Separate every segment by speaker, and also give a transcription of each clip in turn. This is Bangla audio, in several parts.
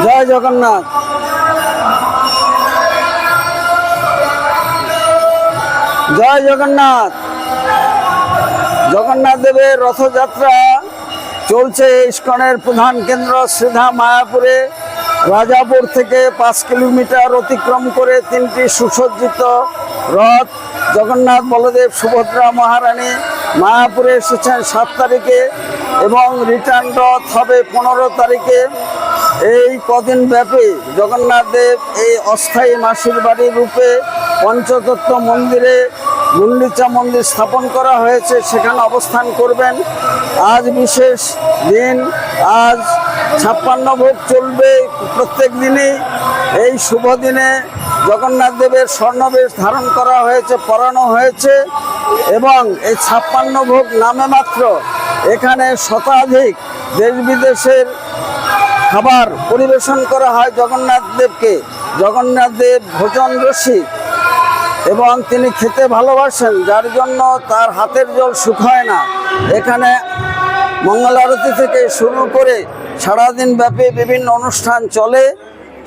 Speaker 1: জয় জগন্নাথ। জয় জগন্নাথ। জগন্নাথ দেবের রথযাত্রা চলছে ইস্কনের প্রধান কেন্দ্র শ্রীধাম মায়াপুরে। রাজাপুর থেকে 5 কিলোমিটার অতিক্রম করে 3টি সুসজ্জিত রথ জগন্নাথ, বলদেব, সুভদ্রা মহারানী মায়াপুরে এসেছেন 7 তারিখে এবং রিটার্ন রথ হবে 15 তারিখে। এই কদিন ব্যাপী জগন্নাথ দেব এই অস্থায়ী মাসির বাড়ি রূপে পঞ্চতত্ত্ব মন্দিরে গুন্ডিচা মন্দির স্থাপন করা হয়েছে, সেখানে অবস্থান করবেন। আজ বিশেষ দিন, আজ 56 ভোগ চলবে প্রত্যেক দিনই। এই শুভ দিনে জগন্নাথ দেবের স্বর্ণবেশ ধারণ করা হয়েছে, পরানো হয়েছে এবং এই 56 ভোগ নামে মাত্র এখানে শতাধিক দেশ বিদেশের খাবার পরিবেশন করা হয় জগন্নাথ দেবকে। জগন্নাথ দেব ভোজন রসিক এবং তিনি খেতে ভালোবাসেন, যার জন্য তার হাতের জল শুকায় না। এখানে মঙ্গল আরতি থেকে শুরু করে সারাদিন ব্যাপী বিভিন্ন অনুষ্ঠান চলে।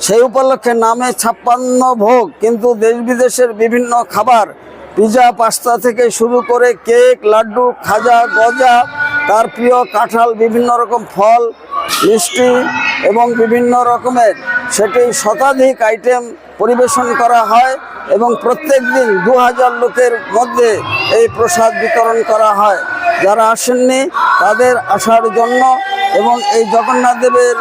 Speaker 1: সেই উপলক্ষে নামে 56 ভোগ, কিন্তু দেশ বিদেশের বিভিন্ন খাবার, পিজা, পাস্তা থেকে শুরু করে কেক, লাড্ডু, খাজা, গজা, তার প্রিয় কাঁঠাল, বিভিন্ন রকম ফল, মিষ্টি এবং বিভিন্ন রকমের সেটি শতাধিক আইটেম পরিবেশন করা হয় এবং প্রত্যেক দিন 2000 লোকের মধ্যে এই প্রসাদ বিতরণ করা হয়। যারা আসেননি তাদের আসার জন্য এবং এই জগন্নাথ দেবের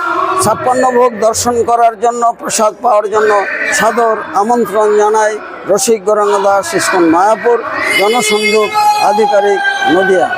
Speaker 1: 56 ভোগ দর্শন করার জন্য, প্রসাদ পাওয়ার জন্য সাদর আমন্ত্রণ জানাই রসিক গৌরাঙ্গ দাস, ইস্কন মায়াপুর, জনসংযোগ আধিকারিক, নদিয়া।